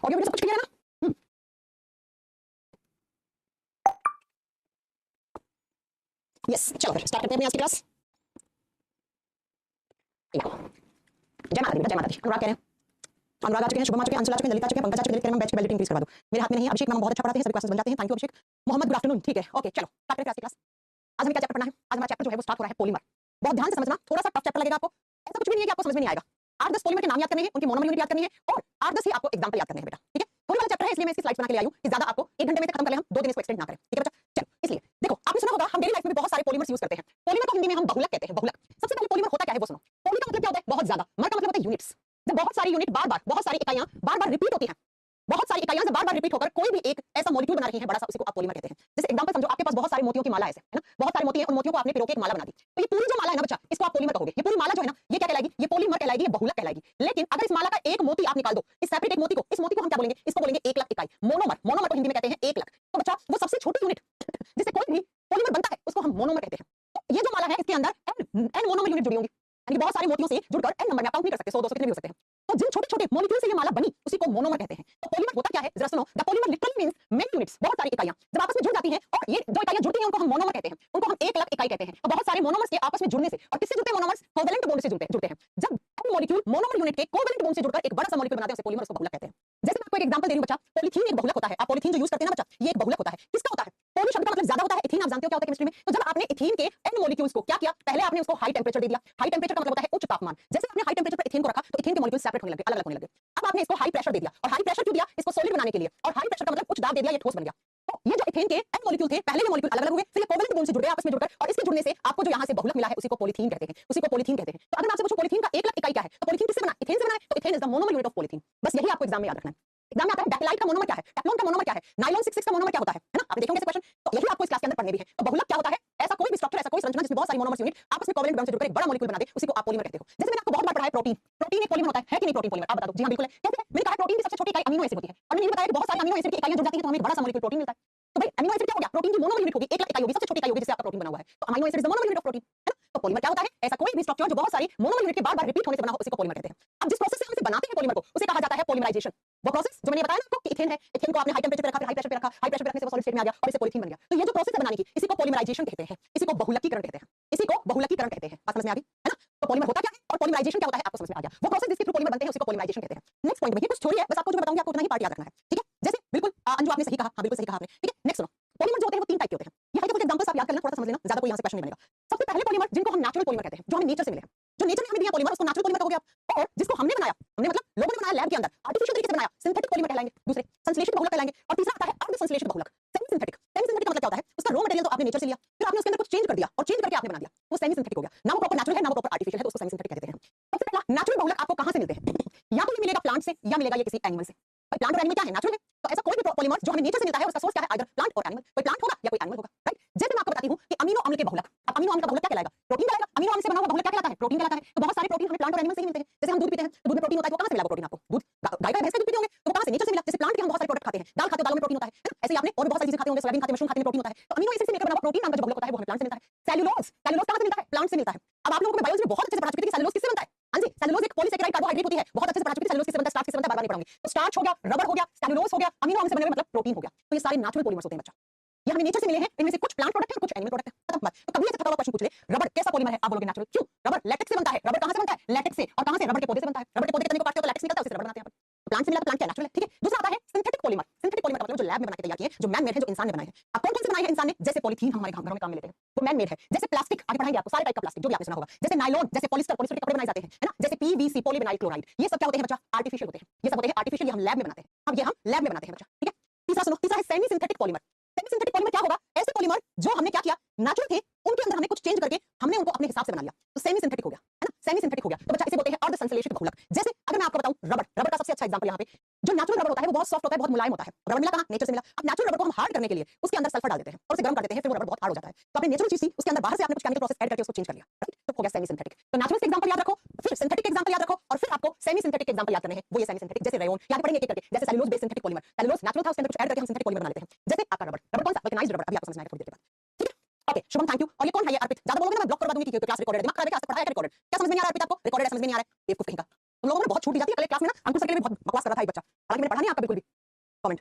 Audio video सब कुछ clear है ना? यस, चलो फिर स्टार्ट करते हैं आज की क्लास। जय माता दी बेटा, जय माता दी। अनुराग कह रहे हैं, अनुराग आ चुके हैं, शुभम आ चुके हैं, अंशुल आ चुके हैं, ललिता आ चुके हैं, पंकज आ चुके हैं। तेरे बैच की वैलिडिटी इंक्रीज करवा दो। मेरे हाथ में नहीं है। अभिषेक मैम बहुत अच्छा पढ़ाते हैं, सभी क्लासेस बन जाते हैं। Thank you Abhishek. Mohammad good afternoon. ठीक है, ओके चलो स्टार्ट करते हैं आज की क्लास। आज हमें क्या चैप्टर पढ़ना है? आज हमारा चैप्टर जो है वो स्टार्ट हो रहा है पॉलीमर। बहुत ध्यान से समझना, थोड़ा सा टफ चैप्टर लगेगा आपको। ऐसा कुछ भी नहीं है कि आपको समझ में नहीं आएगा। 8-10 पॉलीमर के नाम याद करने हैं, उनकी मोनोमर यूनिट याद करनी है और 8-10 ही आपको एग्जांपल याद करने हैं बेटा। ठीक है, थोड़ी वाला चैप्टर है, इसलिए मैं इसकी स्लाइड्स बना के ले आई हूं कि ज्यादा आपको 1 घंटे में से खत्म कर ले, हम 2 दिन इसको एक्सटेंड ना करें। ठीक है बच्चा, चलो इसलिए देखो, आपने सुना होगा हम डेली लाइफ में भी बहुत सारे पॉलीमर्स यूज करते हैं। पॉलीमर को हिंदी में हम बहुलक कहते हैं, बहुलक। सबसे पहले पॉलीमर होता क्या है वो सुनो। पॉली का मतलब क्या होता है? बहुत ज्यादा। मर का मतलब होता है यूनिट्स। जब बहुत सारी यूनिट बार-बार, बहुत सारी इकाइयां बार-बार रिपीट होती हैं, बहुत सारी इकाइयां जब बार-बार रिपीट होकर कोई भी एक ऐसा मॉलिक्यूल बना रही है बड़ा सा, उसी को आप पॉलीमर कहते हैं। जैसे एग्जांपल समझो, आपके पास बहुत सारे मोतियों की माला है ना, बहुत सारे मोती हैं, उन मोतियों को आपने पिरो के एक माला बना दी। तो ये पूरी जो माला है ना बच्चा, इसको आप पॉलीमर कहोगे। ये पूरी माला जो है ना, ये क्या कहलाएगी? ये पॉलीमर कहलाएगी, ये बहुलक कहलाएगी। लेकिन अगर इस माला का एक मोती आप निकाल दो, इस सेपरेट एक मोती को, इस मोती को हम क्या बोलेंगे? इसको बोलेंगे 1 लाख इकाई, मोनोमर। मोनोमर को हिंदी में कहते हैं 1 लाख। तो बच्चा वो सबसे छोटी यूनिट जिससे कोई भी पॉलीमर बनता है, उसको हम मोनोमर कहते हैं। तो ये जो माला है, इसके अंदर n मोनोमर यूनिट जुड़ी होंगी, यानी बहुत सारे मोतियों से जुड़कर n नंबर में आप काउंट नहीं कर सकते, 100 200 कितने भी हो सकते हैं। तो जिन छोटे-छोटे मॉलिक्यूल से ये माला बनी, उसी को मोनोमर कहते हैं। तो पॉलीमर होता क्या है? जरा सुनो, the polymer literally means many units, बहुत सारी इकाइयां जब आपस में जुड़ जाती हैं, और ये जो इकाइयां जुड़ती हैं उनको हम मोनोमर कहते हैं, उनको हम 1 लाख इकाई कहते हैं। तो बहुत सारे मोनोमर्स के आपस में जुड़ने से, और किससे जुड़ते हैं मोनोमर्स? कोवेलेंट बॉन्ड से जुड़ते हैं। जब कोई मॉलिक्यूल मोनोमर यूनिट के कोवेलेंट बॉन्ड से जुड़कर एक बड़ा सा मॉलिक्यूल बनाते हैं, उसे पॉलीमर, उसको बहुलक कहते हैं। जैसे मैं आपको एक एग्जांपल दे रही हूं बच्चा, पॉलीथीन एक बहुलक होता है। आप पॉलीथीन जो यूज करते हैं ना बच्चा, ये एक बहुलक होता है। किसका होता है? पॉली शब्द का मतलब ज्यादा होता है, इथीन आप जानते हो क्या होता है केमिस्ट्री में। तो जब आपने इथीन के n मॉलिक्यूल्स को क्या किया? पहले आपने उसको हाई टेंपरेचर दे दिया। हाई टेंपरेचर का मतलब होता है उच्च तापमान। जैसे आपने हाई टेंपरेचर पर इथीन को रखा, तो इथीन के मॉलिक्यूल सेपरेट होने लगे, अलग-अलग होने लगे। अब आपने इसको हाई प्रेशर दे दिया, और हाई प्रेशर क्यों दिया? इसको सॉलिड बनाने के लिए। और हाई प्रेशर का मतलब उच्च दाब दे दिया, ये ठोस बन गया। तो ये जो इथेन के n मॉलिक्यूल थे, पहले ये मॉलिक्यूल अलग-अलग हुए, फिर ये कोवेलेंट बॉन्ड से जुड़ गए आपस में जुड़कर, और इसके जुड़ने से आपको जो यहां से बहुलक मिला है, उसी को पॉलीथीन कहते हैं, उसी को पॉलीथीन कहते हैं। तो अगर मैं आपसे पूछूं पॉलीथीन का 1 लाख इकाई क्या है, तो पॉलीथीन किससे बना है? इथेन से बना है। तो ethane is the monomer unit of polythene. बस यही आपको एग्जाम में याद रखना है। एग्जाम में आता है डेक्लाइट का मोनोमर क्या है, टेफ्लॉन का मोनोमर क्या है, नायलॉन 66 का मोनोमर क्या होता है ना? आप देखेंगे ऐसे क्वेश्चन, तो यही आपको इस क्लास के अंदर पढ़ने भी है। तो बहुलक क्या होता है? ऐसा कोई भी स्ट्रक्चर, ऐसा कोई संरचना जिसमें बहुत सारी मोनोमर्स यूनिट आपस में कोवेलेंट बॉन्ड से जुड़कर एक बड़ा मॉलिक्यूल बना दे, उसी को आप पॉलीमर कहते हो। जैसे मैंने आपको बहुत बार पढ़ाया प्रोटीन, प्रोटीन एक पॉलीमर होता है कि नहीं? प्रोटीन पॉलीमर, आप बता दो। जी हां बिल्कुल है। कैसे है? मैंने कहा प्रोटीन की सबसे छोटी इकाई अमीनो एसिड होती है, और मैंने ये बताया कि बहुत सारे अमीनो एसिड की इकाइयां जुड़ जाती हैं, तो हमें एक बड़ा सा मॉलिक्यूल प्रोटीन मिलता है। तो भाई अमीनो एसिड क्या हो गया? प्रोटीन की मोनोमर यूनिट होगी, 1 लाख इकाई होगी, सबसे छोटी इकाई होगी जिससे आपका प्रोटीन बना हुआ है। तो amino acid is the monomer unit of protein, है ना? तो पॉलीमर क्या होता है? ऐसा कोई भी स्ट्रक्चर जो बहुत सारी मोनोमर यूनिट के बार-बार रिपीट होने से बना हो, उसी को पॉलीमर कहते हैं। अब जिस प्रोसेस से हम इसे बनाते हैं पॉलीमर को, उसे कहा जाता है पॉलीमराइजेशन। वो प्रोसेस जो मैंने बताया ना आपको कि इथेन है, इथेन को आपने हाई टेंपरेचर पे रखा, फिर हाई प्रेशर पे रखा, हाई प्रेशर पे रखने से वो सॉलिड स्टेट में आ गया और इससे पॉलीथीन बन गया। तो ये जो प्रोसेस है बनाने की, इसी को पॉलीमराइजेशन कहते हैं, इसी को बहुलकीकरण कहते हैं, इसी को बहुलकीकरण कहते हैं। बात समझ में आ गई है ना? तो पॉलीमर होता क्या है और पॉलीमराइजेशन क्या होता है, आपको समझ में आ गया। वो प्रोसेस जिसके थ्रू पॉलीमर बनते हैं, उसी को पॉलीमराइजेशन कहते हैं। नेक्स्ट पॉइंट में ये कुछ थ्योरी है, बस आपको जो मैं बताऊंगी आपको उतना ही पार्ट याद रखना है। ठीक है, जैसे बिल्कुल अंजू आपने सही कहा, हाँ बिल्कुल सही कहा आपने। ठीक है, नेक्स्ट सुनो, पॉलीमर जो होते हैं वो 3 टाइप के होते हैं। ये है कुछ एग्जांपल्स आप याद कर लेना, थोड़ा सा समझ लेना, ज्यादा कोई यहां से क्वेश्चन नहीं बनेगा। सबसे पहले पॉलीमर जिनको हम नेचुरल पॉलीमर कहते हैं, जो हमें नेचर से मिले हैं, जो नेचर ने हमें दिया पॉलीमर, उसको नेचुरल पॉलीमर कहोगे आप। और जिसको हमने बनाया, हमने मतलब लोगों ने बनाया लैब के अंदर, आर्टिफिशियल तरीके से बनाया, सिंथेटिक पॉलीमर कहलाएंगे। दूसरे संश्लेषित बहुलक कहलाएंगे। और तीसरा आता है अर्ध संश्लेषित बहुलक, सेमी सिंथेटिक। सेमी सिंथेटिक का मतलब क्या होता है? उसका रॉ मटेरियल तो आपने नेचर से लिया, फिर आपने उसके अंदर कुछ चेंज कर दिया, और चेंज करके आपने बना दिया, वो सेमी सिंथेटिक हो गया। ना वो प्रॉपर नेचुरल है, ना वो प्रॉपर आर्टिफिशियल है, तो उसको सेमी सिंथेटिक कहते हैं। सबसे पहला नेचुरल बहुलक आपको कहां से मिलते हैं? या तो ये मिलेगा प्लांट से, या मिलेगा ये किसी एनिमल से। भाई प्लांट और एनिमल क्या है? नेचुरल है। तो ऐसा कोई भी पॉलीमर जो हमें नेचर से मिलता है, उसका सोर्स क्या है? आइदर प्लांट और एनिमल। कोई प्लांट होगा या कोई एनिमल होगा, राइट? जैसे मैं आपको बताती हूं कि अमीनो अम्ल के बहुलक, अब अमीनो अम्ल का बहुलक क्या कहलाएगा? प्रोटीन कहलाएगा। अमीनो अम्ल से बना हुआ बहुलक क्या कहलाता है? प्रोटीन कहलाता है। तो बहुत सारे प्रोटीन हमें प्लांट और एनिमल से ही मिलते हैं। जैसे हम दूध पीते हैं, तो दूध में प्रोटीन होता है, तो कहां से मिला वो प्रोटीन आपको? दूध गाय का, भैंस का दूध पीते होंगे, तो वो कहां से? नेचर से मिला। जैसे प्लांट के हम बहुत सारे प्रोडक्ट खाते हैं, दाल खाते हो, दालों में प्रोटीन होता है ना? ऐसे ही आपने और भी बहुत सारी चीजें खाते होंगे, सोयाबीन खाते हैं, मशरूम खाते हैं, प्रोटीन होता है। तो अमीनो एसिड से मिलकर बना हुआ प्रोटीन नाम का जो बहुलक होता है, वो हमें प्लांट से मिलता है। सेल्यूलोज, सेल्यूलोज कहां से मिलता है? प्लांट से मिलता है। अब आप लोगों को मैं बायोलॉजी में बहुत अच्छे से पढ़ा चुकी थी कि सेल्यूलोज किससे बनता है। हां जी, सेल्यूलोज एक पॉलीसैकेराइड कार्बोहाइड्रेट होती है, बहुत अच्छे से पढ़ा चुकी थी। सेल्यूलोज किससे बनता है, स्टार्च किससे बनता है, बार-बार नहीं पढ़ाऊंगी। तो स्टार्च हो गया, रबर हो गया, सेल्यूलोज हो गया, अमीनो अम्ल से बने हुए मतलब प्रोटीन हो गया। तो ये सारे नेचुरल पॉलीमर्स होते हैं बच्चा। ये हमें नेचर से मिले हैं, इनमें से कुछ प्लांट प्रोडक्ट है और कुछ एनिमल प्रोडक्ट है। खत्म बात। तो कभी ऐसा थका हुआ क्वेश्चन पूछ ले, रबर कैसा पॉलीमर है? आप बोलोगे नेचुरल। क्यों? रबर लैटेक्स से बनता है। रबर कहां से बनता है? लैटेक्स से। और कहां से? रबर के पौधे से बनता है। रबर के पौधे के तने को काटते हो तो लैटेक्स निकलता है, उससे रबर बनाते हैं। प्लांट से मिला तो प्लांट क्या नेचुरल है, ठीक है। दूसरा आता है सिंथेटिक पॉलीमर। सिंथेटिक पॉलीमर का मतलब जो लैब में बना के तैयार किए, जो मैन मेड है, जो इंसान ने बनाए हैं। अब कौन कौन से बनाए हैं इंसान ने? जैसे पॉलीथीन हम हमारे घरों में काम में लेते हैं, वो मैन मेड है। जैसे प्लास्टिक, आगे पढ़ाएंगे आपको सारे टाइप का प्लास्टिक जो भी आपने सुना होगा। जैसे नायलॉन, जैसे पॉलिस्टर, पॉलिस्टर के कपड़े बनाए जाते हैं, है ना? जैसे पीवीसी, पॉलीविनाइल क्लोराइड, ये सब क्या होते हैं बच्चा? आर्टिफिशियल होते हैं। ये सब होते हैं आर्टिफिशियल, ये हम लैब में बनाते हैं। अब ये हम लैब में बनाते हैं बच्चा, ठीक है। तीसरा सुनो, तीसरा है semi synthetic polymer. Semi synthetic polymer क्या होगा? ऐसे पॉलीमर जो हमने क्या किया, नेचुरल थे, उनके अंदर हमने कुछ चेंज करके हमने उनको अपने हिसाब से बना लिया, तो सेमी सिंथेटिक हो गया, है ना? सेमी सिंथेटिक हो गया। तो बच्चा इसे बोलते हैं अर्ध संश्लेषित बहुलक। जैसे अगर मैं आपको बताऊं रबर, रबर का सबसे अच्छा एग्जांपल यहाँ पे, जो नेचुरल रबर होता है वो बहुत सॉफ्ट होता है, बहुत मुलायम होता है। रबर मिला कहां? नेचर से मिला। अब नेचुरल रबर को हम हार्ड करने के लिए उसके अंदर सल्फर डाल देते हैं और उसे गर्म कर देते हैं, फिर वो रबर बहुत हार्ड हो जाता है। तो आपने नेचुरल चीज थी, उसके अंदर बाहर से आपने कुछ केमिकल प्रोसेस ऐड करके उसको चेंज कर लिया, राइट? तो हो गया सेमी सिंथेटिक। तो नेचुरल से एग्जांपल याद रखो, फिर सिंथेटिक एग्जांपल याद रखो, और फिर आपको सेमी सिंथेटिक एग्जांपल याद करने हैं, वो ये सेमी सिंथेटिक। जैसे रेयोन, याद पढ़ेंगे एक करके। जैसे cellulose based synthetic polymer, cellulose natural था, उसके अंदर कुछ ऐड करके हम सिंथेटिक पॉलीमर बना लेते हैं। जैसे आपका रबर, रबर कौन सा? वल्केनाइज्ड रबर, अभी आपको समझ में आएगा थोड़ी देर के बाद, ठीक है। Okay Shubham, thank you. और ये कौन है? ये अर्पित। ज्यादा बोलोगे ना मैं ब्लॉक करवा दूंगी कि क्लास रिकॉर्डेड है। दिमाग खराब है क्या? आज तक पढ़ाया क्या रिकॉर्डेड? क्या समझ में नहीं आ रहा अर्पित आपको? रिकॉर्डेड समझ में नहीं आ रहा है, बेवकूफ कहीं का। तुम लोगों ने बहुत छूट दी जाती है। कल क्लास में ना अंकुर सर के लिए बहुत बकवास कर रहा था एक बच्चा, हालांकि मैंने पढ़ा नहीं आपका बिल्कुल भी कमेंट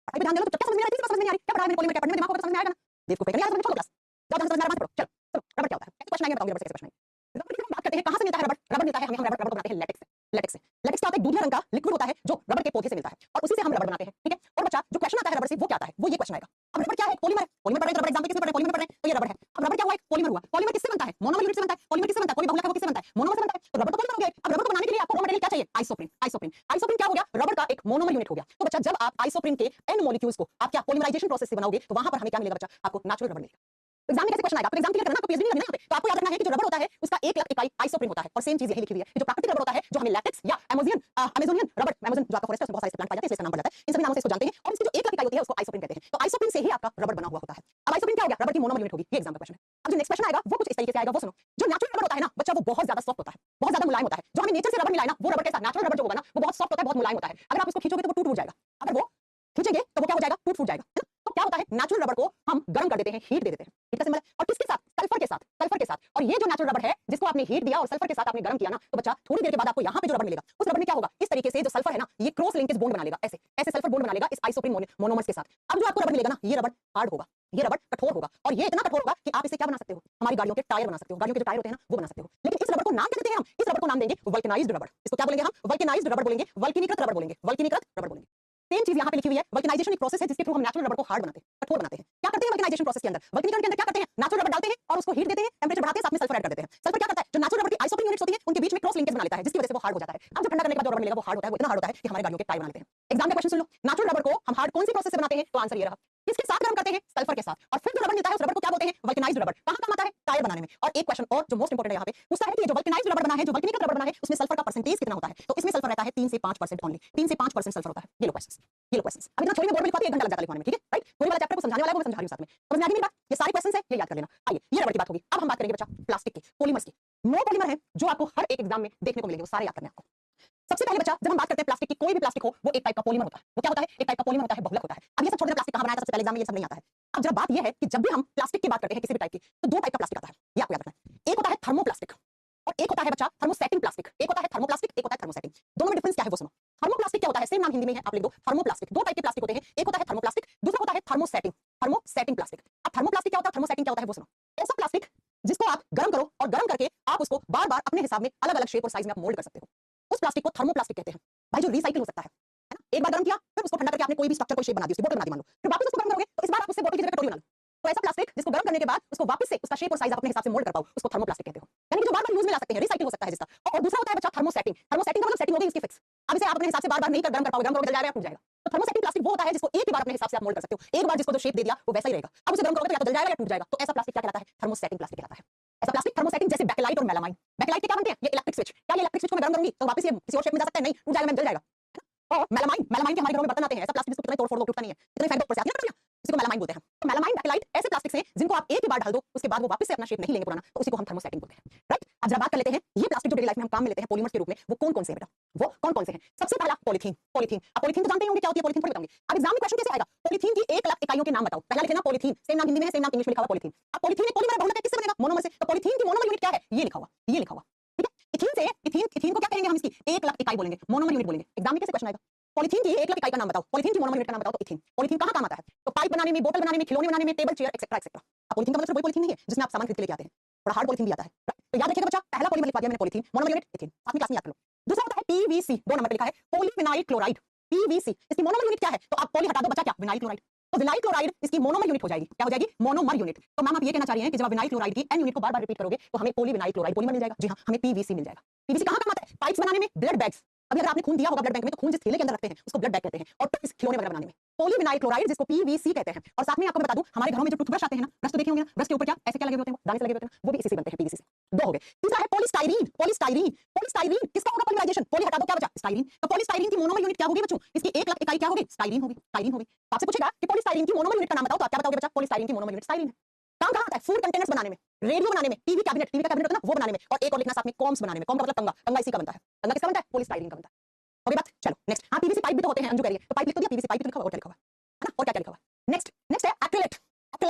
पढ़ाई पे ध्यान दे लो तो क्या समझ में आ रही है समझ में नहीं आ रही क्या पढ़ा है मैंने पॉलीमर क्या पढ़ने में दिमाग होगा समझ में आएगा ना बेवकूफ है नहीं आता समझ क्लास जाओ जहां समझ में आ रहा है पढ़ो चलो चलो रबर क्या होता है ऐसे क्वेश्चन आएंगे बताऊंगी रबर से कैसे क्वेश्चन आएंगे रबर की हम बात करते हैं कहां से मिलता है रबर रबर मिलता है हमें हम रबर को बनाते हैं लेटेक्स से लेटेक्स से लेटेक्स क्या होता है दूधिया रंग का लिक्विड होता है जो रबर के पौधे से मिलता है और उसी से हम रबर बनाते हैं ठीक है और बच्चा जो क्वेश्चन आता है रबर से वो क्या आता है वो ये क्वेश्चन आएगा अब रबर क्या है पॉलीमर है पॉलीमर पढ़ रहे हैं रबर एग्जाम में किसमें पढ़ रहे हैं पॉलीमर पढ़ रहे हैं तो ये रबर है अब रबर क्या हुआ पॉलीमर हुआ पॉलीमर किससे बनता है मोनोमर यूनिट से बनता है पॉलीमर किससे बनता है पॉलीबहुलक है वो किससे बनता है मोनोमर से बनता है तो रबर तो पॉलीमर हो गया अब रबर को बनाने के लिए आपको रॉ मटेरियल क्या चाहिए आइसोप्रीन आइसोप्रीन आइसोप्रीन क्या हो गया रबर का एक मोनोमर यूनिट हो गया तो बच्चा जब आप आइसोप्रीन के एन मॉलिक्यूल्स को आप क्या पॉलीमराइजेशन प्रोसेस से बनाओगे तो वहां पर हमें क्या मिलेगा बच्चा आपको नेचुरल रबर मिलेगा एग्जाम में कैसे क्वेश्चन आएगा आपको एग्जाम क्लियर करना आपको पीएचडी नहीं करना है तो आपको याद रखना है कि जो रबर होता है उसका 1 लाख इकाई आइसोप्रीन होता है और सेम चीज यही लिखी हुई है कि जो प्राकृतिक रबर होता है जो हमें लैटेक्स या अमेजोनियन रबर अमेजन जो आपका फॉरेस्ट है उसमें बहुत सारे प्लांट पाए जाते हैं इसलिए इसका नाम पड़ जाता है इन सभी नामों से इसको जानते हैं और इसकी जो 1 लाख इकाई होती है उसको आइसोप्रीन कहते हैं तो आइसोप्रीन से ही आपका रबर बना हुआ होता है अब आइसोप्रीन क्या हो गया रबर की मोनोमर यूनिट होगी ये एग्जाम का क्वेश्चन है अब जो नेक्स्ट क्वेश्चन आएगा वो कुछ इस तरीके से आएगा वो सुनो जो नेचुरल रबर होता है ना बच्चा वो बहुत ज्यादा सॉफ्ट होता है बहुत ज्यादा मुलायम होता है जो हमें नेचर से रबर मिला है ना वो रबर कैसा नेचुरल रबर जो होगा ना वो बहुत सॉफ्ट होता है बहुत मुलायम होता है अगर आप उसको खींचोगे तो वो टूट जाएगा अगर वो खींचेंगे तो वो क्या हो जाएगा टूट फूट जाएगा है ना तो क्या होता है नेचुरल रबर को हम गर्म कर देते हैं हीट दे देते हैं हीट का सिंबल है और किसके साथ सल्फर के साथ और ये जो नेचुरल रबर है जिसको आपने हीट दिया और सल्फर के साथ आपने गर्म किया ना तो बच्चा थोड़ी देर के बाद आपको यहाँ पे जो रबर मिलेगा उस रबर में क्या होगा इस तरीके से जो सल्फर है ना ये क्रॉस लिंकेज बॉन्ड बना लेगा ऐसे ऐसे सल्फर बॉन्ड बना लेगा इस आइसोप्रीन मोनोमर्स के साथ अब जो आपको रबर मिलेगा ना ये रबर हार्ड होगा ये रबर कठोर होगा और ये इतना कठोर होगा कि आप इसे क्या बना सकते हो हमारी गाड़ियों के टायर बना सकते हो गाड़ियों के जो टायर होते हैं ना वो बना सकते हो लेकिन इस रबर को नाम क्या देते हैं हम इस रबर को नाम देंगे वल्केनाइज्ड रबर इसको क्या बोलेंगे हम वल्केनाइज्ड रबर बोलेंगे वल्केनीकृत रबर बोलेंगे वल्केनीकृत रबर बोलेंगे सेम चीज यहाँ पे लिखी हुई है वल्केनाइजेशन एक प्रोसेस है जिसके थ्रू हम नेचुरल रबर को हार्ड बनाते हैं कठोर बनाते हैं क्या करते हैं वल्केनाइजेशन प्रोसेस के अंदर वल्कनीकरण के अंदर क्या करते हैं नेचुरल रबर डालते हैं और उसको हीट देते हैं टेंपरेचर बढ़ाते हैं साथ में सल्फर ऐड कर देते हैं सल्फर क्या करता है जो नेचुरल रबर की आइसोप्रीन यूनिट्स होती है उनके बीच में क्रॉस लिंकेज बना लेता है जिसकी वजह से वो हार्ड हो जाता है अब जब ठंडा करने के बाद जो रबर मिलेगा वो हार्ड होता है वो इतना हार्ड होता है कि हमारे गाड़ियों के टायर बना लेते हैं एग्जाम का क्वेश्चन सुन लो नेचुरल रबर को हम हार्ड कौन सी प्रोसेस से बनाते हैं तो आंसर ये रहा किसके साथ गर्म करते हैं सल्फर के साथ और फिर जो रबर मिलता है उस रबर को क्या बोलते हैं वल्केनाइज्ड रबर कहां काम आता है टायर बनाने में और एक क्वेश्चन और जो मोस्ट इंपोर्टेंट है यहाँ पे पूछता है कि जो वल्केनाइज्ड रबर बना है जो वल्कनीकृत रबर बना है उसमें सल्फर का परसेंटेज कितना होता है तो इसमें सल्फर रहता है 3 से 5% ओनली 3 से 5% सल्फर होता है ये लो क्वेश्चंस अब इतना थ्योरी में बोर्ड में लिखवाते 1 घंटा लग जाता है लिखवाने में ठीक है राइट थ्योरी वाला चैप्टर को समझाने वाला है वो मैं समझा रही हूं साथ में समझ में आ गई मेरी बात ये सारे क्वेश्चंस है ये याद कर लेना आइए ये रबर की बात होगी अब हम बात करेंगे बच्चा प्लास्टिक की पॉलीमर्स की 9 पॉलीमर है जो आपको हर एक एग्जाम में देखने को मिलेंगे वो सारे याद करने आपको सबसे पहले बच्चा जब हम बात करते हैं प्लास्टिक की कोई भी प्लास्टिक हो वो एक टाइप का पॉलीमर होता है वो क्या होता है एक टाइप का पॉलीमर होता है बहुलक होता है अब ये सब छोड़ देना प्लास्टिक कहां बनाया था सबसे पहले एग्जाम में ये सब नहीं आता है अब जरा बात ये है कि जब भी हम प्लास्टिक की बात करते हैं किसी भी टाइप की तो 2 टाइप का प्लास्टिक आता है ये आपको याद रखना है एक होता है थर्मोप्लास्टिक और एक होता है बच्चा थर्मोसेटिंग प्लास्टिक एक होता है थर्मोप्लास्टिक एक होता है थर्मोसेटिंग दोनों में डिफरेंस क्या है वो सुनो थर्मोप्लास्टिक क्या होता है सेम नाम हिंदी में है आप लिख दो थर्मोप्लास्टिक 2 टाइप के प्लास्टिक होते हैं एक होता है थर्मोप्लास्टिक दूसरा होता है थर्मोसेटिंग प्लास्टिक अब थर्मोप्लास्टिक क्या होता है थर्मोसेटिंग क्या होता है वो सुनो ऐसा प्लास्टिक जिसको आप गर्म करो और गर्म करके आप उसको बार-बार अपने हिसाब में अलग-अलग शेप और साइज में आप मोल्ड कर सकते हो उस प्लास्टिक को थर्मोप्लास्टिक कहते हैं भाई जो रिसाइकिल हो सकता है ना एक बार गर्म किया फिर उसको ठंडा करके आपने कोई भी स्ट्रक्चर कोई शेप बना दी उसकी बोतल बना दी मान लो फिर वापस उसको गर्म करोगे तो इस बार आप उससे बोतल की जगह कटोरी बना लो तो ऐसा प्लास्टिक जिसको गर्म करने के बाद उसको वापस से उसका शेप और साइज आप अपने हिसाब से मोल्ड कर पाओ उसको थर्मोप्लास्टिक कहते हो यानी कि जो बार-बार यूज में ला सकते हैं रिसाइकिल हो सकता है जिसका और दूसरा होता है बच्चा थर्मोसेटिंग थर्मोसेटिंग का मतलब सेटिंग हो गई इसकी फिक्स अब इसे आप अपने हिसाब से बार-बार नहीं कर गर्म कर पाओगे गर्म करोगे जल जाएगा या टूट जाएगा तो थर्मोसेटिंग प्लास्टिक वो होता है जिसको एक ही बार अपने हिसाब से आप मोल्ड कर सकते हो एक बार जिसको जो शेप दे दिया वो वैसा ही रहेगा अब उसे गर्म करोगे तो या तो जल जाएगा या टूट जाएगा तो ऐसा प्लास्टिक क्या कहलाता है थर्मोसेटिंग प्लास्टिक कहलाता है ऐसा प्लास्टिक थर्मोसेटिंग जैसे बैकलाइट और मेलामाइन बैकलाइट के क्या बनते हैं ये इलेक्ट्रिक स्विच क्या ये इलेक्ट्रिक स्विच को मैं गर्म करूंगी तो वापस ये किसी और शेप में जा सकता है नहीं टूट जाएगा मैं जल जाएगा और मेलामाइन के हमारे घरों में बर्तन आते हैं ऐसा प्लास्टिक जिसको कितने तोड़ फोड़ दो टूटता नहीं है कितने फेंक दो ऊपर से आती है ना इसी को मेलामाइन बोलते हैं तो मेलामाइन बैकलाइट ऐसे प्लास्टिक से जिनको आप एक ही बार डाल दो उसके बाद वो वापस से अपना शेप नहीं लेंगे पुराना तो उसी को हम थर्मोसेटिंग बोलते हैं राइट अब जरा बात कर लेते हैं ये प्लास्टिक जो डेली लाइफ में हम काम में लेते हैं पॉलीमर्स के रूप में वो कौन-कौन से हैं बेटा वो कौन-कौन से हैं सबसे पहला पॉलीथीन पॉलीथीन अब पॉलीथीन तो जानते ही होंगे क्या होती है पॉलीथीन थोड़ी बताऊंगी अब एग्जाम में क्वेश्चन कैसे आएगा पॉलीथीन की 1 लाख इकाइयों के नाम बताओ पहला लिख लेना पॉलीथीन सेम नाम हिंदी में है सेम नाम इंग्लिश में लिखा हुआ पॉलीथीन अब पॉलीथीन एक पॉलीमर बहुलक है किससे बनेगा मोनोमर से तो पॉलीथीन की मोनोमर यूनिट क्या है ये लिखा हुआ ठीक है इथीन से इथीन को क्या कहेंगे हम इसकी 1 लाख इकाई बोलेंगे मोनोमर यूनिट बोलेंगे एग्जाम में कैसे क्वेश्चन आएगा पॉलीथीन की 1 लाख इकाई का नाम बताओ पॉलीथीन की मोनोमर यूनिट का नाम बताओ तो इथीन पॉलीथीन कहां काम आता है तो पाइप बनाने में बोतल बनाने में खिलौने बनाने में टेबल चेयर एक्सेट्रा एक्सेट्रा अब पॉलीथीन का मतलब वही पॉलीथीन नहीं है जिसमें आप सामान खरीद के लेके आते हैं थोड़ा हार्ड पॉलीथीन भी आता है तो याद रखिएगा बच्चा पहला पॉलीमर लिखवा दिया मैंने पॉलीथीन मोनोमर यूनिट इथीन अपनी क्लास में याद कर लो दूसरा होता है पीवीसी 2 नंबर पे लिखा है पॉलीविनाइल क्लोराइड पीवीसी इसकी मोनोमर यूनिट क्या है तो आप पॉली हटा दो बच्चा क्या विनाइल क्लोराइड तो विनाइल क्लोराइड इसकी मोनोमर यूनिट हो जाएगी क्या हो जाएगी मोनोमर यूनिट तो मैम आप ये कहना चाह रही हैं कि जब आप विनाइल क्लोराइड की एन यूनिट को बार-बार रिपीट करोगे तो हमें पॉलीविनाइल क्लोराइड पॉलीमर मिल जाएगा जी हां हमें पीवीसी मिल जाएगा पीवीसी कहां काम आता है पाइप्स बनाने में ब्लड बैग्स अभी अगर आपने खून दिया होगा ब्लड बैंक में तो खून जिस थैले के अंदर रखते हैं उसको ब्लड बैग कहते हैं और इस खिलौने वगैरह बनाने में पॉलीविनाइल क्लोराइड जिसको पीवीसी कहते हैं और साथ में आपको बता दूं हमारे घरों में जो टूथब्रश आते हैं ना ब्रश तो देखे होंगे ना ब्रश के ऊपर क्या ऐसे क्या लगे होते हैं दाने से लगे होते हैं वो भी इसी से बनते हैं पीवीसी से 2 हो गए तीसरा है पॉलीस्टाइरीन किसका होगा पॉलीमराइजेशन पॉली हटा दो क्या बचा स्टाइरीन तो पॉलीस्टाइरीन की मोनोमर यूनिट क्या होगी बच्चों इसकी 1 लाख इकाई क्या होगी स्टाइरीन होगी आपसे पूछेगा कि पॉलीस्टाइरीन की मोनोमर यूनिट का नाम बताओ तो आप क्या बताओगे बच्चा पॉलीस्टाइरीन की मोनोमर यूनिट स्टाइरीन काम कहां आता है फूड कंटेनर्स बनाने में रेडियो बनाने में टीवी का कैबिनेट होता है ना वो बनाने में और एक और लिखना साथ में कॉम्स बनाने में कॉम का मतलब कंगा इसी का बनता है कंगा किसका बनता है पॉलीस्टाइरीन का बनता है ओके बात चलो नेक्स्ट हां पीवीसी पाइप भी तो होते हैं अंजू कह रही है तो पाइप लिख दिया पीवीसी पाइप तो लिखा हुआ और लिखा हुआ है ना और क्या लिखा हुआ नेक्स्ट है एक्रिलेट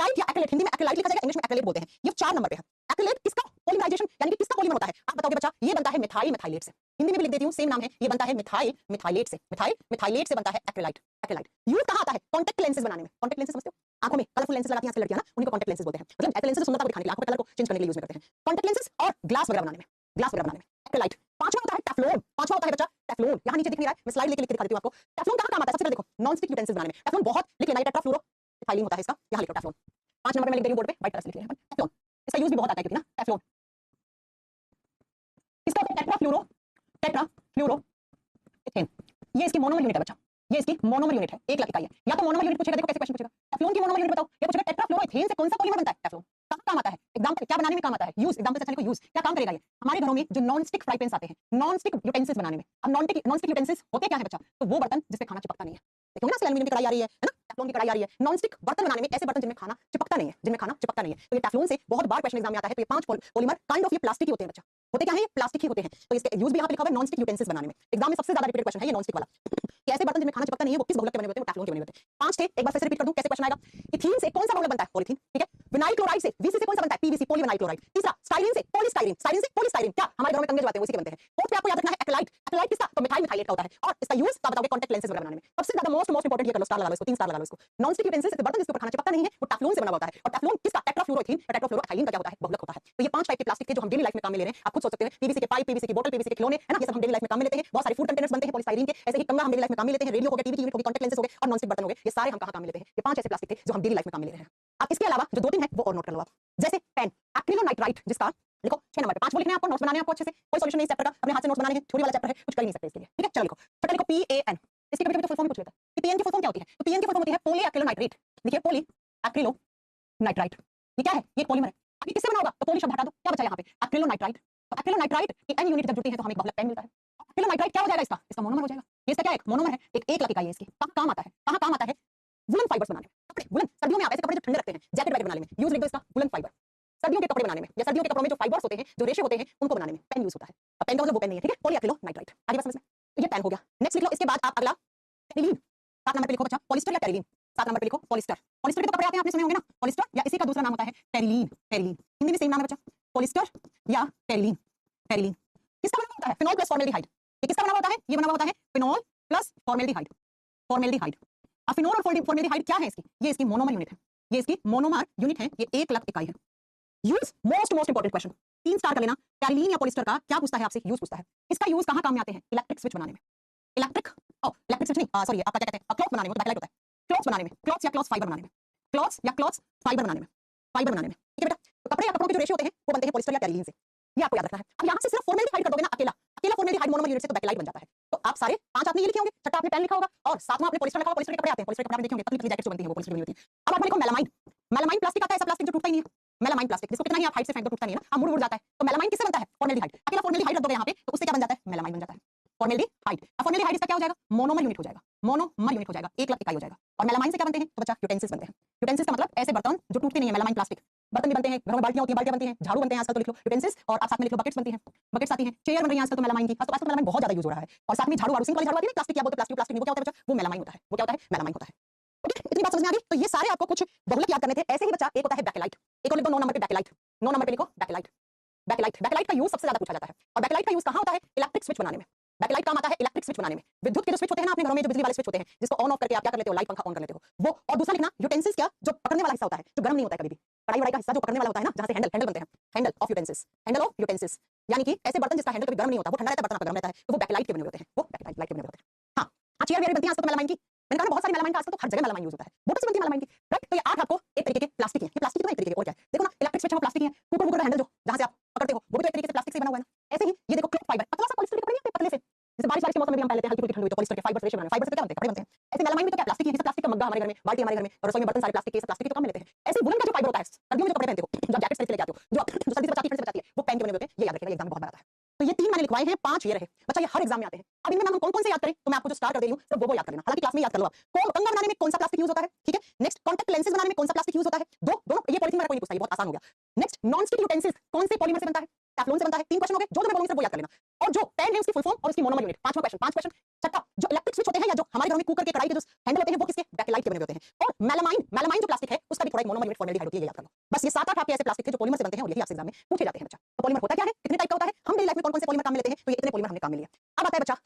हिंदी में एक्रिलाइट लिखा जाएगा इंग्लिश में एक्रिलेट बोलते हैं ये 4 नंबर पे है एक्रिलेट किसका पॉलीमराइजेशन यानी कि किसका पॉलीमर होता है आप बताओगे बच्चा ये बनता है मिथाइल मिथाइलेट से हिंदी में भी लिख देती हूँ, सेम नाम है, ये बनता है मिथाइल मिथाइलेट से, मिथाइल मिथाइलेट से बनता है एक्रिलाइट, एक्रिलाइट। यूज कहाँ आता है? कॉन्टैक्ट लेंसेज बनाने में। कॉन्टैक्ट लेंसेज समझते हो? आंखों में कलरफुल लेंसेज लगाती हैं आजकल लड़कियां ना, उनको कॉन्टैक्ट लेंसेज बोलते हैं। मतलब ऐसे लेंसेज सुंदरता को दिखाने के लिए, आंखों के कलर को चेंज करने के लिए यूज करते हैं। कॉन्टैक्ट लेंसेज और ग्लास वगैरह बनाने में, ग्लास वगैरह बनाने में एक्रिलाइट। पांचवा होता है टेफ्लॉन, पांचवा होता है बच्चा टेफ्लॉन। यहाँ नीचे दिख नहीं रहा है, मैं स्लाइड लेके लिख के दिखा देती हूँ आपको। टेफ्लॉन कहाँ काम आता है? सबसे पहले देखो, नॉन स्टिक यूटेंसिल्स बनाने में टेफ्लॉन बहुत लिख लेना, टेट्राफ्लोरोइथाइलीन होता है इसका, यहाँ लिखो टेफ्लॉन। 5 नंबर में लिख दे रही हूं बोर्ड पे, व्हाइट कलर से लिख लेना टेफ्लॉन। इसका यूज भी बहुत आता है क्योंकि ना टेफ्लॉन, इसका होता है टेट्राफ्लोरो इथेन। ये इसकी मोनोमर यूनिट है बच्चा, ये इसकी मोनोमर यूनिट है, एक लाख इकाई है। या तो मोनोमर यूनिट पूछेगा, देखो कैसे क्वेश्चन पूछेगा, टेफ्लॉन की मोनोमर यूनिट बताओ, या पूछेगा टेट्राफ्लोरोइथेन से कौन सा पॉलीमर बनता है टेफ्लॉन, कहां काम आता है, एग्जांपल क्या बनाने में काम आता है, यूज एग्जांपल से अच्छा लिखो, यूज क्या काम करेगा ये हमारे घरों में जो नॉन स्टिक फ्राई पैन्स आते हैं, नॉन स्टिक यूटेंसिल्स बनाने में। अब नॉन स्टिक यूटेंसिल्स होते क्या है बच्चा, तो वो बर्तन जिसपे खाना चिपकता नहीं है। देखो ना एल्यूमिनियम की कढ़ाई आ रही है ना, टेफ्लॉन की कढ़ाई आ रही है। नॉन स्टिक बर्तन बनाने में ऐसे बर्तन जिनमें खाना चिपकता नहीं है, जिनमें खाना चिपकता नहीं है, तो ये टेफ्लॉन से बहुत बार क्वेश्चन एग्जाम में आता है। तो ये 5 पॉलीमर काइंड ऑफ ये प्लास्टिक ही होते हैं बच्चा, होते क्या है, ये प्लास्टिक ही होते हैं। तो इसके यूज भी यहाँ पे लिखा हुआ है नॉन स्टिक यूटेंसिल्स बनाने में। एग्जाम में सबसे ज्यादा रिपीटेड क्वेश्चन है ये नॉन स्टिक वाला कि ऐसे बर्तन जिनमें खाना चिपकता नहीं है वो किस बहुलक के बने होते हैं, वो टेफ्लॉन के बने होते हैं। 5 थे, एक बार फिर से रिपीट कर दूं कैसे क्वेश्चन आएगा। इथीन से कौन सा बहुलक बनता है, पॉलीथीन, ठीक है। विनाइल क्लोराइड से वीसी से कौन सा बनता है, पीवीसी, पॉलीविनाइल क्लोराइड। तीसरा स्टाइरीन से पॉलीस्टाइरीन, स्टाइरीन से पॉलीस्टाइरीन, क्या हमारे घरों में कंगे जो आते हैं उसी के बनते हैं। फोर्थ पे आपको याद रखना है एक्रिलाइट, एक्रिलाइट किसका, तो मिथाइल मिथाइलेट का होता है। और इसका यूज आप बताओगे कॉन्टैक्ट लेंसेज वगैरह बनाने में। सबसे ज्यादा मोस्ट इंपोर्टेंट ये कर लो, स्टार लगा लो इसको, 3 स्टार लगा लो इसको। नॉन स्टिक यूटेंसिल्स से बर्तन जिसके ऊपर खाना चिपकता नहीं है वो टेफ्लॉन से बना होता है। और टेफ्लॉन किसका, टेट्राफ्लोरोइथीन, टेट्राफ्लोरोइथाइलीन का क्या होता है, बहुलक होता है। तो ये 5 टाइप के प्लास्टिक थे जो हम डेली लाइफ में काम में ले रहे हैं। आप खुद सोच सकते हैं, पीवीसी के पाइप, पीवीसी की बोतल, पीवीसी के खिलौने, है ना, ये सब हम डेली लाइफ में काम में लेते हैं। बहुत सारे फूड कंटेनर्स बनते हैं पॉलीस्टाइरीन के, ऐसे ही कंगा हम डेली लाइफ में काम में लेते हैं। रेडियो हो गया, टीवी की यूनिट हो गई, कॉन्टैक्ट लेंसेज हो गए, और नॉन स्टिक बर्तन हो गए, ये सारे हम कहां काम में लेते हैं। ये 5 ऐसे प्लास्टिक थे जो हम डेली लाइफ में काम में ले रहे हैं। अब इसके अलावा जो 2-3 है वो और नोट कर लो आप, जैसे पेन एक्रिलोनाइट्राइट, जिसका लिखो 6 नंबर पे, 5 वो लिखने हैं आपको, नोट्स बनाने हैं आपको अच्छे से, कोई सॉल्यूशन नहीं इस चैप्टर का, अपने हाथ से नोट्स बनाने हैं, थ्योरी वाला चैप्टर है, कुछ कर ही नहीं सकते इसके लिए, ठीक है। चलो लिखो, फटाफट लिखो PAN। इसकी कभी-कभी तो फुल फॉर्म पूछ लेता है कि PAN की फुल फॉर्म क्या होती है, तो PAN की फुल फॉर्म होती है पॉली एक्रिलोनाइट्रेट। देखिए पॉली एक्रिलोनाइट्राइट, ये क्या है, ये पॉलीमर है। अब ये किससे बना होगा, तो पॉली शब्द हटा दो, क्या बचा यहाँ पे, एक्रिलोनाइट्राइट। तो एक्रिलोनाइट्राइट की N यूनिट जब जुड़ती है तो हमें एक बहुलक पेन मिलता है। एक्रिलोनाइट्राइट क्या हो जाएगा, इसका इसका मोनोमर हो जाएगा। ये इसका क्या है, मोनोमर है, एक लाख इकाई है इसकी। कहां काम आता है, कहां काम आता है, वुलन फाइबर्स बनाने में, कपड़े वुलन, सर्दियों में आप ऐसे कपड़े जो ठंडे रखते हैं, जैकेट वगैरह बनाने में यूज लिख दो इसका, वुलन फाइबर। सर्दियों के कपड़े बनाने में या सर्दियों के कपड़ों में जो फाइबर्स होते हैं, जो रेशे होते हैं, उनको बनाने में पेन यूज होता है। अब पेन का मतलब वो पेन नहीं है, ठीक है, पॉलीएक्रिलोनाइट्राइट। आगे बस समझ में, तो ये पेन हो गया। नेक्स्ट लिख लो इसके बाद आप अगला टेरिलीन, 7 नंबर पे लिखो बच्चा, पॉलिस्टर या टेरिलीन। 7 नंबर पे लिखो पॉलिस्टर। पॉलिस्टर के तो कपड़े आते हैं, आपने सुने होंगे ना, पॉलिस्टर, या इसी का दूसरा नाम होता है टेरिलीन। टेरिलीन हिंदी में सेम नाम है बच्चा, पॉलिस्टर या टेरिलीन। टेरिलीन किसका बना होता है, फिनॉल प्लस फॉर्मेल्डिहाइड। ये किसका बना होता है, ये बना होता है फिनॉल प्लस फॉर्मेल्डिहाइड, फॉर्मेल्डिहाइड। अब फिनॉल और फॉर्मेल्डिहाइड क्या है इसकी, ये इसकी मोनोमर यूनिट है, ये इसकी मोनोमर यूनिट है, ये 1 लाख इकाई है। Use most important question, 3 star कर लेना। टेरिलीन या पॉलिस्टर का क्या पूछता है आपसे, यूज पूछता है। इसका यूज कहां काम में आते हैं, इलेक्ट्रिक स्विच बनाने में, इलेक्ट्रिक स्विच नहीं, सॉरी आपका क्या कहते हैं, क्लॉथ बनाने में, बैकलाइट होता है, क्लॉथ्स बनाने में, क्लॉथ्स या क्लॉथ फाइबर बनाने में, क्लॉथ्स या क्लॉथ फाइबर बनाने में, फाइबर बनाने में, ठीक है बेटा। तो कपड़े या कपड़ों के जो रेशे होते हैं वो बनते हैं पॉलिस्टर या टेरिलीन से, ये आपको याद रखना है। अब यहाँ से सिर्फ फॉर्मेल्डिहाइड कर दोगे ना, अकेला अकेला फॉर्मेल्डिहाइड मोनोमर यूनिट से तो बैकलाइट बन जाता है। तो आप सारे 5 आपने ये लिखे होंगे, छठा आपने पेन लिखा होगा, और 7वां आपने पॉलिस्टर लिखा होगा। पॉलिस्टर के कपड़े आते हैं, पॉलिस्टर के कपड़े आपने देखे होंगे, पतली पतली जैकेट्स जो बनती हैं वो पॉलिस्टर की होती है। अब आपने लिखो मेलामाइन। मेलामाइन प्लास्टिक आता है, ऐसा प्लास्टिक जो टूटता ही नहीं है, मेलामाइन प्लास्टिक, जिसको कितना ही आप हाइट से फेंक दो टूटता नहीं है ना, मुड़ मुड़ जाता है। तो मेलामाइन किससे बनता है, फॉर्मेल्डिहाइड। अकेला फॉर्मेल्डिहाइड रख दोगे यहाँ पे तो उससे क्या बन जाता है, मेलामाइन बन जाता है, फॉर्मेल्डिहाइड। अब फॉर्मेल्डिहाइड इसका क्या हो जाएगा, मोनोमर यूनिट हो जाएगा, मोनोमर यूनिट हो जाएगा, 1 लाख इकाई हो जाएगा। और मेलामाइन से क्या बनते हैं, तो बच्चा यूटेंसिल्स बनते हैं। यूटेंसिल्स का मतलब ऐसे बर्तन जो टूटते नहीं है, मेलामाइन प्लास्टिक बर्तन भी बनते हैं, घरों में बाल्टियां होती हैं, बाल्टियां बनती हैं, झाड़ू बनते हैं आजकल, तो लिख लो यूटेंसिल्स। और आप साथ में लिख लो बकेट्स बनती हैं, बकेट्स आती हैं, चेयर बन रही है आजकल तो मेलामाइन की, आजकल मेलामाइन बहुत ज्यादा यूज हो रहा है। और साथ में झाड़ू वाड़ू, सिंक वाली झाड़ू आती है प्लास्टिक, क्या बोलते हैं प्लास्टिक नहीं, वो क्या होता है बच्चा, वो मेलामाइन होता है, वो क्या होता है, मेलामाइन होता है। ओके, इतनी बात समझ में आ गई। तो ये सारे आपको कुछ बहुलक याद करने थे। ऐसे ही बच्चा एक होता है बैकलाइट, एक और लिख दो 9 नंबर पे बैकलाइट, 9 नंबर पे लिखो बैकलाइट। बैकलाइट, बैकलाइट का यूज सबसे ज्यादा पूछा जाता है। और बैकलाइट का यूज कहां होता है, इलेक्ट्रिक स्विच बनाने में। बैकलाइट काम आता है इलेक्ट्रिक स्विच बनाने में, विद्युत के जो स्विच होते हैं ना अपने घरों में, जो बिजली वाले स्विच होते हैं, जिसको ऑन ऑफ करके आप क्या कर लेते हो, लाइट पंखा ऑन कर लेते हो, वो। और दूसरा लिखना यूटेंसिल्स, क्या, जो पकड़ने वाला हिस्सा होता है, जो गर्म नहीं होता है कभी भी, कढ़ाई वढ़ाई का हिस्सा जो पकड़ने वाला होता है ना, जहां से हैंडल बनते हैं, handle of utensils, handle of utensils, यानी कि ऐसे बर्तन जिसका हैंडल कभी गर्म नहीं होता, वो ठंडा रहता है, बर्तन आपका गर्म रहता है, तो वो बैकलाइट के बने हुए होते हैं, वो बैकलाइट के बने हुए होते हैं। हाँ, चेयर वेयर बनती है आजकल तो मेलामाइन की, मैंने कहा बहुत सारी मेलामाइन का आजकल तो हर जगह मेलामाइन यूज होता है, बोतल से बनती है मेलामाइन की, राइट। तो ये 8 आपको एक तरीके के प्लास्टिक है, ये प्लास्टिक तो एक तरीके के, और क्या है, देखो ना इलेक्ट्रिक स्विच है वो प्लास्टिक है, कुकर वुकर हैंडल जो जहां से आप पकड़ते हो वो भी तो एक तरीके से प्लास्टिक से बना हुआ है ना। ऐसे ही ये देखो क्लॉथ फाइबर, पतला सा पॉलिस्टर के कपड़े नहीं आते पतले से, जैसे बारिश के मौसम में भी हम पहले हल्की फुल्की ठंड हुई तो पॉलिस्टर के फाइबर से रेशे बनाने, फाइबर से क्या बनते हैं, कपड़े बनते हैं। ऐसे मेलामाइन भी तो क्या प्लास्टिक है, जैसे प्लास्टिक का मग्गा हमारे घर में, बाल्टी हमारे घर में, और रसोई में बर्तन सारे प्लास्टिक के, सब प्लास्टिक के तो काम में लेते हैं। ऐसे वुलन का जो फाइबर होता है, सर्दियों में जो कपड़े पहनते हो, जो जैकेट खरीद के लेके आते हो, जो सर्दी से बचाती है, ठंड से बचाती है, वो पेन के बने होते हैं। ये याद रखिएगा, एग्जाम में बहुत बार आता है। तो ये 3 मैंने लिखवाए हैं, 5 ये रहे बच्चा, ये हर एग्जाम में आते हैं। अब इनमें हम कौन-कौन से याद करें, तो मैं आपको जो स्टार कर दे रही हूं सिर्फ वो याद कर लेना, हालांकि क्लास में याद कर लो आप। कंगा बनाने में कौन सा प्लास्टिक यूज होता है, ठीक है। नेक्स्ट कॉन्टैक्ट लेंसेज बनाने में कौन सा प्लास्टिक यूज होता है, दोनों ये पॉलिथीन वाला कोई नहीं पूछता, ये बहुत आसान हो गया। नेक्स्ट नॉन स्टिक यूटेंसिल्स कौन से पॉलीमर से बनता है, टेफ्लॉन से बनता है। 3 क्वेश्चन हो गए, जो मैं बोलूंगी सिर्फ वो याद कर लेना। और जो पेन है उसकी फुल फॉर्म और उसकी मोनोमर यूनिट, 5वां क्वेश्चन, 5 क्वेश्चन। छठा, जो इलेक्ट्रिक स्विच होते हैं या जो हमारे घरों में कुकर के कढ़ाई के जो हैंडल होते हैं वो किसके, बैकलाइट के बने होते हैं। और मेलामाइन, मेलामाइन जो प्लास्टिक है उसका भी थोड़ा एक मोनोमर यूनिट फॉर्मेल्डिहाइड होती है, ये याद कर लो। बस ये 7-8 आपके ऐसे प्लास्टिक थे जो पॉलीमर से बनते हैं और यही आपसे एग्जाम में पूछे जाते हैं बच्चा। तो पॉलीमर होता क्या है, कितने टाइप का होता है, हम डेली लाइफ में कौन-कौन से पॉलीमर काम में लेते हैं, तो ये इतने पॉलीमर हमने काम में लिया।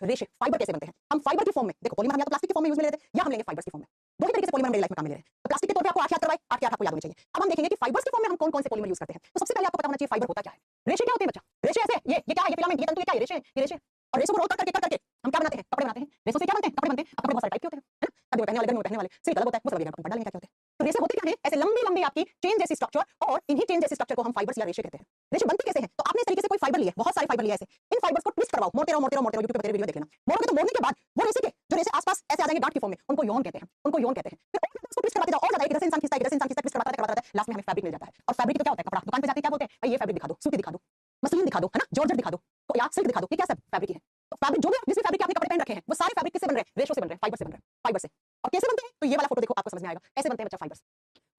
रेशे फाइबर कैसे बनते हैं? हम फाइबर की फॉर्म में, देखो पॉलीमर हम या तो प्लास्टिक की फॉर्म में यूज में लेते हैं या हम लेंगे फाइबर्स की फॉर्म में। दो ही तरीके से पॉलीमर मेरी लाइफ में काम में ले रहे हैं। तो प्लास्टिक के तौर पे आपको 8 याद करवाए, 8 के 8 आपको याद होने चाहिए। अब हम देखेंगे कि फाइबर्स की फॉर्म में हम कौन-कौन से पॉलीमर यूज करते हैं। तो सबसे पहले आपको पता होना चाहिए फाइबर होता क्या है। रेशे क्या होते हैं बच्चा? रेशे ऐसे, ये क्या है? ये फिलामेंट, ये तंतु, ये क्या है? रेशे, ये रेशे। और रेशों को रोल करके हम क्या बनाते हैं? कपड़े बनाते हैं। रेशों से क्या बनते हैं? कपड़े बनते हैं। अब कपड़े बहुत सारे टाइप के होते हैं, है ना? सर्दी में पहनने वाले, गर्मी में पहनने वाले, सिल्क अलग होता है, वो सब लगेगा अपन पढ़ लेंगे क्या होते हैं। तो रेशे होते क्या हैं? ऐसे लंबी-लंबी आपकी चेन जैसी स्ट्रक्चर, और इन्हीं चेन जैसी स्ट्रक्चर को हम फाइबर्स या रेशे कहते हैं। रेशे बनते कैसे हैं? तो आपने इस तरीके से कोई फाइबर लिया, बहुत सारे फाइबर लिए ऐसे, इन फाइबर्स को ट्विस्ट करवाओ, मोड़ते रहो, मोड़ते रहो, मोड़ते रहो, यूट्यूब पे वीडियो देख लेना। मोड़ोगे तो मोड़ने के बाद वो रेशे के जो रेशे आस-पास ऐसे आ जाएंगे गांठ की फॉर्म में, उनको यौन कहते हैं, उनको यौन कहते हैं। फिर और उसको ट्विस्ट करवाते जाओ, और ज्यादा एक जैसे इंसान खींचता है, एक जैसे इंसान खींचता है, ट्विस्ट करवाता है, लास्ट में हमें फैब्रिक मिल जाता है। और फैब्रिक तो क्या होता है? कपड़ा। दुकान पे जाके क्या बोलते हैं? भाई ये फैब्रिक दिखा दो, सूती दिखा दो, मसलिन दिखा दो, है ना, जॉर्जेट दिखा दो, या सिल्क दिखा दो, ये क्या सब फैब्रिक है। तो फैब्रिक जो भी जिस भी फैब्रिक के आपने कपड़े पहन रखे हैं, वो सारे फैब्रिक किससे बन रहे हैं? रेशों से बन रहे हैं, फाइबर से बन रहे हैं, फाइबर से। और कैसे बनते हैं? तो ये वाला फोटो देखो, आपको समझ में आएगा कैसे बनते हैं बच्चा फाइबर्स।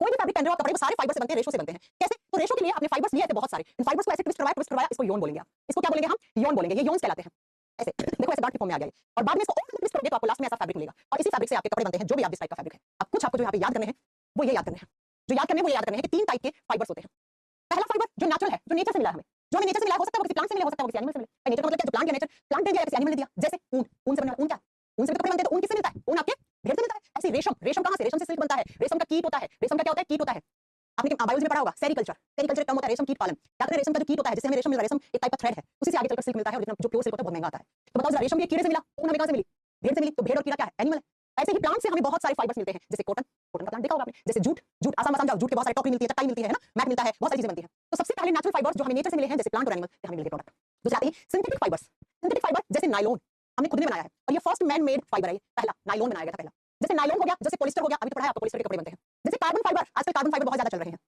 कोई भी फैब्रिक पहन रहे हो आप कपड़े, वो सारे फाइबर से बनते हैं, रेशों से बनते हैं। कैसे? तो रेशों के लिए आपने फाइबर्स लिए थे बहुत सारे, इन फाइबर्स को ऐसे ट्विस्ट करवाया, इसको यौन बोलेंगे आप। इसको क्या बोलेंगे हम? यौन बोलेंगे। ये यौन कहलाते हैं। ऐसे देखो, ऐसे गांठ की फॉर्म में आ गया ये, और बाद में इसको और ट्विस्ट करोगे तो आपको लास्ट में ऐसा फैब्रिक मिलेगा, और इसी फैब्रिक से आपके कपड़े बनते हैं, जो भी आप जिस टाइप का फैब्रिक है। अब कुछ आपको जो यहाँ पे याद करने हैं, वो ये याद करने हैं, जो याद करने हैं वो याद करने हैं कि 3 टाइप के फाइबर्स होते हैं। पहला फाइबर जो नेचुरल है, जो नेचर से मिला है हमें, जो हमें नेचर से मिला है, हो सकता है वो किसी प्लांट से मिला, हो सकता है वो किसी एनिमल से मिले। नेचर का मतलब क्या? जो प्लांट या नेचर, प्लांट ने दिया, किसी एनिमल ने दिया। जैसे ऊन, ऊन से बनने वाला, ऊन क्या? ऊन से भी कपड़े बनते हैं, तो ऊन किससे मिलता है? ऊन आपके भेड़ से मिलता है। ऐसे रेशम, रेशम कहाँ से? रेशम से सिल्क बनता है। रेशम का कीट होता है। रेशम का क्या होता है? कीट होता है। आपने बायोलॉजी में पढ़ा होगा, सेरीकल्चर। सेरीकल्चर एक टर्म होता है, रेशम कीट पालन। याद रखिए, रेशम का जो कीट होता है, जिससे हमें रेशम मिल रहा है, रेशम एक टाइप का थ्रेड है, उसी से आगे चलकर सिल्क मिलता है, और इतना जो प्योर सिल्क होता है बहुत महंगा आता है। तो बताओ जरा, रेशम के कीड़े से मिला, ऊन हमें कहाँ से मिली? भेड़ से मिली। तो भेड़ और कीड़ा क्या है? एनिमल है। ऐसे ही प्लांट से हमें बहुत सारे फाइबर्स मिलते हैं, जैसे कॉटन, कॉटन का प्लांट देखा होगा आपने, जैसे जूट, जूट आसाम आसाम जाओ, जूट के बहुत सारे टोकरी मिलती है, चटाई मिलती है ना, मैट मिलता है, बहुत सारी चीजें बनती हैं। तो सबसे पहले नेचुरल फाइबर्स जो हमें नेचर से मिले हैं, जैसे प्लांट और एनिमल से हमें मिले प्रोडक्ट। दूसरा आते हैं सिंथेटिक फाइबर्स। सिंथेटिक फाइबर जैसे नायलॉन, हमने खुद ने बनाया है, और ये फर्स्ट मैन मेड फाइबर है। ये पहला नायलॉन बनाया गया था पहला। जैसे नायलॉन हो गया, जैसे पॉलिस्टर हो गया, अभी तो पढ़ा है आपको, पॉलिस्टर के कपड़े बनते हैं। जैसे कार्बन फाइबर, आजकल कार्बन फाइबर बहुत ज्यादा चल रहे हैं,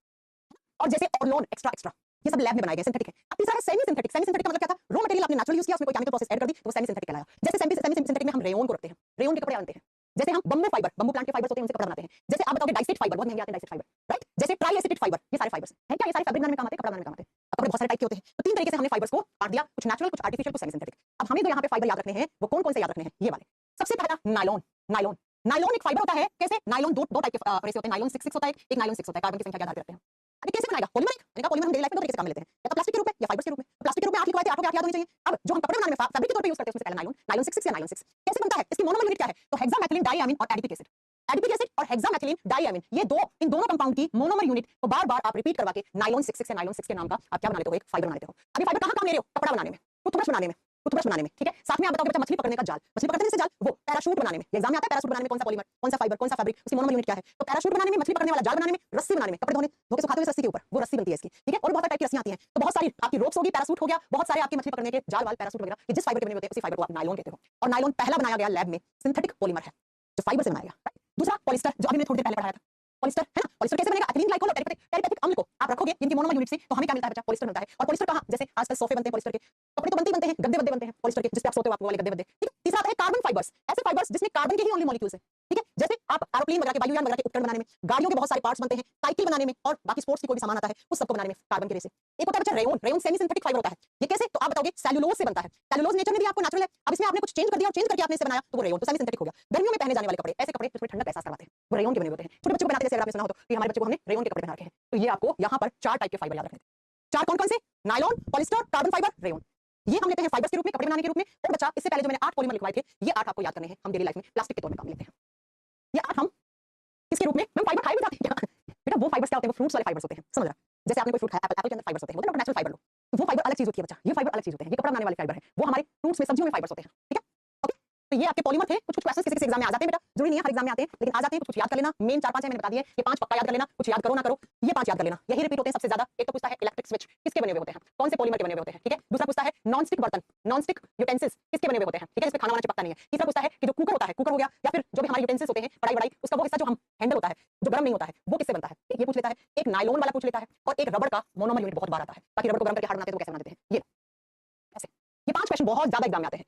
और जैसे ऑर्लोन, एक्स्ट्रा एक्स्ट्रा, ये सब लैब में बनाए गए सिंथेटिक है। अब तीसरा है सेमी सिंथेटिक। सेमी सिंथेटिक का मतलब क्या था? रॉ मटेरियल आपने नेचुरल यूज किया, उसमें कोई केमिकल प्रोसेस ऐड कर दी, तो वो सेमी सिंथेटिक कहलाया। जैसे सेमी सिंथेटिक में हम रेयन को रखते हैं, रेयन के कपड़े बनते हैं। जैसे हम बम्बू फाइबर, बम्बू प्लांट के फाइबर्स होते हैं, उनसे कपड़ा बनाते हैं। जैसे आप बताओगे डाइसेट फाइबर, बहुत महंगे आते हैं डाइसेट फाइबर, राइट? जैसे ट्राइएसिटेट फाइबर, ये सारे फाइबर्स हैं क्या? ये सारे फैब्रिक बनाने में काम आते हैं, कपड़ा बनाने में काम आते हैं। अब कपड़े बहुत सारे टाइप के होते हैं, तो 3 तरीके से हमने फाइबर्स को बांट दिया, कुछ नेचुरल, कुछ आर्टिफिशियल, कुछ सेमी सिंथेटिक। अब हमें जो यहाँ पे फाइबर याद रखने हैं, वो कौन-कौन से याद रखने हैं? ये वाले। सबसे पहला नायलॉन। नायलॉन, नायलॉन एक फाइबर होता है। कैसे? नायलॉन दो टाइप के रेशे होते हैं, नायलॉन 6 होता है, एक नायलॉन 6 होता है, कार्बन की संख्या के आधार पर रखते हैं। अरे कैसे बनाएगा? पॉलीमर। मैंने कहा पॉलीमर हम डेली लाइफ में 2 तरीके से काम में लेते हैं, या तो प्लास्टिक के रूप में या फाइबर्स के रूप में। तो प्लास्टिक के रूप में 8 लिखवाए थे, 8 हो गया, 8 याद होनी चाहिए। अब जो हम कपड़े बनाने में फैब्रिक के तौर पे यूज करते हैं, उसमें पहला नायलॉन, नायलॉन 6 या नायलॉन 6 कैसे बनता है? इसकी मोनोमर यूनिट क्या है? तो हेक्सामेथिलीन डाइएमिन और एडिपिक एसिड। एडिपिक एसिड और हेक्सामेथिलीन डाइएमिन, ये दो, इन दोनों कंपाउंड की मोनोमर यूनिट को बार-बार आप रिपीट करवा के नायलॉन 6 या नायलॉन 6 के नाम का आप क्या बना लेते हो? एक फाइबर बना लेते हो। अब ये फाइबर कहां काम ले रहे हो? कपड़ा बनाने में, टूथब्रश बनाने में, टूथब्रश बनाने में, ठीक है? साथ में आप बताओगे बच्चा मछली पकड़ने का जाल, मछली पकड़ते हैं जैसे जाल, वो पैराशूट बनाने में, ये एग्जाम में आता है, पैराशूट बनाने में कौन सा पॉलीमर, कौन सा फाइबर, कौन सा फैब्रिक, उसकी मोनोमर यूनिट क्या है? तो पैराशूट बनाने में, मछली पकड़ने वाला जाल बनाने में, रस्सी बनाने में, कपड़े धोने धो के सुखाते हुए रस्सी के ऊपर, वो रस्सी बनती है इसकी, ठीक है? और बहुत सारे टाइप की रस्सियां आती हैं, तो बहुत सारी आपकी रोप्स होगी, पैराशूट हो गया, बहुत सारे आपकी मछली पकड़ने के जाल वाल, पैराशूट वगैरह, ये जिस फाइबर के बने होते हैं, उसी फाइबर को आप नायलॉन कहते हो। और नायलॉन पहला बनाया गया लैब में, सिंथेटिक पॉलीमर है, जो फाइबर से बनाया गया। दूसरा पॉलिस्टर, जो अभी मैंने थोड़ी देर पहले पढ़ाया था, पॉलिस्टर है ना? पॉलिस्टर कैसे बनेगा? एथिलीन ग्लाइकोल और टेरिपेटिक अम्ल को आप रखोगे, इनकी मोनोमर यूनिट से, तो हमें क्या मिलता है बच्चा? पॉलिस्टर मिलता है। और पॉलिस्टर कहां? जैसे आजकल सोफे बनते हैं पॉलिस्टर के, कपड़े तो बनते ही बनते हैं, गद्दे वद्दे बनते हैं पॉलिस्टर के, जिस पे आप सोते हो, आप वाले गद्दे वद्दे, ठीक है? तीसरा आता है कार्बन फाइबर्स, ऐसे फाइबर्स जिसमें कार्बन के ही ओनली मॉलिक्यूल्स हैं, ठीक है? जैसे आप एरोप्लेन वगैरह के, वायुयान वगैरह के उपकरण बनाने में, गाड़ियों के बहुत सारे पार्ट्स बनते हैं, साइकिल बनाने में, और बाकी स्पोर्ट्स की कोई भी सामान आता है, उस सबको बनाने में कार्बन के रेशे। एक होता है बच्चा rayon, rayon semi synthetic fibre होता है। ये कैसे? तो आप बताओगे सेल्यूलोज से बनता है। सेल्यूलोज नेचर में भी आपको नेचुरल है, अब इसमें आपने कुछ चेंज कर दिया, और चेंज करके आपने इसे बनाया, तो वो रेयन, तो सेमी सिंथेटिक हो गया। गर्मियों में पहने जाने वाले कपड़े, ऐसे कपड़े जिसमें ठंडक का एहसास करवाते हैं, वो रेयन के बने होते हैं। छोटे बच्चों को बनाते, जैसे अगर आपने सुना हो तो, कि हमारे बच्चों को हमने रेयन के कपड़े बना रखे हैं। तो ये आपको यहाँ पर 4 टाइप के फाइबर याद रखने हैं। 4 कौन-कौन से? Nylon, polyester, carbon fibre, rayon. ये हम लेते हैं फाइबर्स के रूप में, कपड़े बनाने के रूप में। और बच्चा, इससे पहले जो मैंने 8 पॉलीमर लिखवाए थे, ये 8 आपको याद करने हैं, हम डेली लाइफ में प्लास्टिक के तौर में काम लेते हैं। ये 8 हम किसके रूप में? हम फाइबर खाए भी जाते हैं क्या? बेटा वो फाइबर्स क्या होते हैं? वो फ्रूट्स वाले फाइबर्स होते हैं, समझ रहा? जैसे आपने कोई फ्रूट खाया, एप्पल के अंदर फाइबर्स होते हैं, वो नेचुरल फाइबर लो, तो वो फाइबर अलग चीज होती है बच्चा, ये फाइबर अलग चीज होते हैं, ये कपड़ा बनाने वाले फाइबर है, वो हमारे फ्रूट्स में, सब्जियों में फाइबर्स होते हैं, ठीक है? ओके, तो ये आपके पॉलीमर थे। कुछ क्वेश्चंस किसी एग्जाम में आ जाते हैं बेटा, जरूरी नहीं है हर एग्जाम में आते हैं, लेकिन आ जाते हैं, कुछ याद कर लेना। मेन 4-5 है, मैंने बता दिए, ये 5 पक्का याद कर लेना, कुछ याद करो ना करो, ये 5 याद कर लेना, यही रिपीट होते हैं सबसे ज्यादा। एक तो पूछता है इलेक्ट्रिक स्विच किसके बने हुए होते हैं, कौन से पॉलीमर के बने हुए होते हैं, ठीक है? दूसरा पूछता है नॉन स्टिक बर्तन, नॉन स्टिक यूटेंसिल्स किसके बने हुए होते हैं, ठीक है? इसमें खाना वाना चिपकता नहीं है। तीसरा पूछता है कि जो कुकर होता है, कुकर हो गया, या फिर जो भी हमारे यूटेंसिल्स होते हैं, कढ़ाई वढ़ाई, उसका वो हिस्सा जो हम हैंडल होता है, जो गर्म नहीं होता है, वो किससे बनता है, ये पूछ लेता है। एक नायलॉन वाला पूछ लेता है, और एक रबड़ का मोनोमर यूनिट बहुत बार आता है, ताकि रबड़ को गर्म करके हार्ड बनाते हैं, तो कैसे बना देते हैं, ये ऐसे। ये 5 क्वेश्चन बहुत ज्यादा एग्जाम में आते हैं,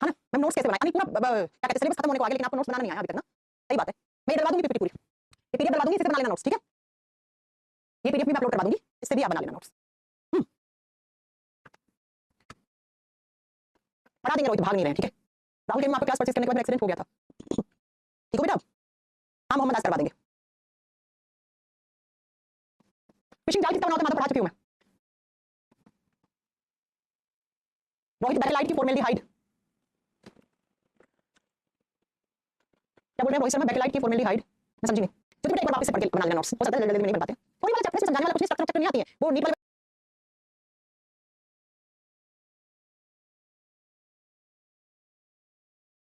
है ना? मैं नोट्स कैसे बनाए, यानी पूरा क्या कहते हैं, सिलेबस खत्म होने को आ गया, लेकिन आपको नोट्स बनाना नहीं आया अभी तक ना, सही बात है। मैं ये डलवा दूंगी पीपीटी पूरी, ये पीडीएफ डलवा दूंगी, इसे बना लेना नोट्स, ठीक है? ये पीडीएफ भी मैं अपलोड करवा दूंगी, इससे भी आप बना लेना नोट्स। पढ़ा देंगे, रोहित भाग नहीं रहे हैं, ठीक है? राहुल के में आपको क्लास परचेज करने के बाद एक्सीडेंट हो गया था, ठीक हो बेटा? हाँ मोहम्मद, आज करवा देंगे। फिशिंग जाल कितना बनाते हैं, मैं तो पढ़ा चुकी हूं मैं। रोहित बेरिलाइट की फॉर्मेल्डिहाइड, क्या बोल रहे हैं रोहित शर्मा बैकलाइट की फॉर्मेलिहाइड मैं समझी नहीं तो बेटा एक बार वापस से पढ़ के बना लेना नोट्स हो सकता है जल्दी नहीं बन पाते कोई वाला चैप्टर से समझाने वाला कुछ नहीं स्ट्रक्चर नहीं आती है वो नीट वाले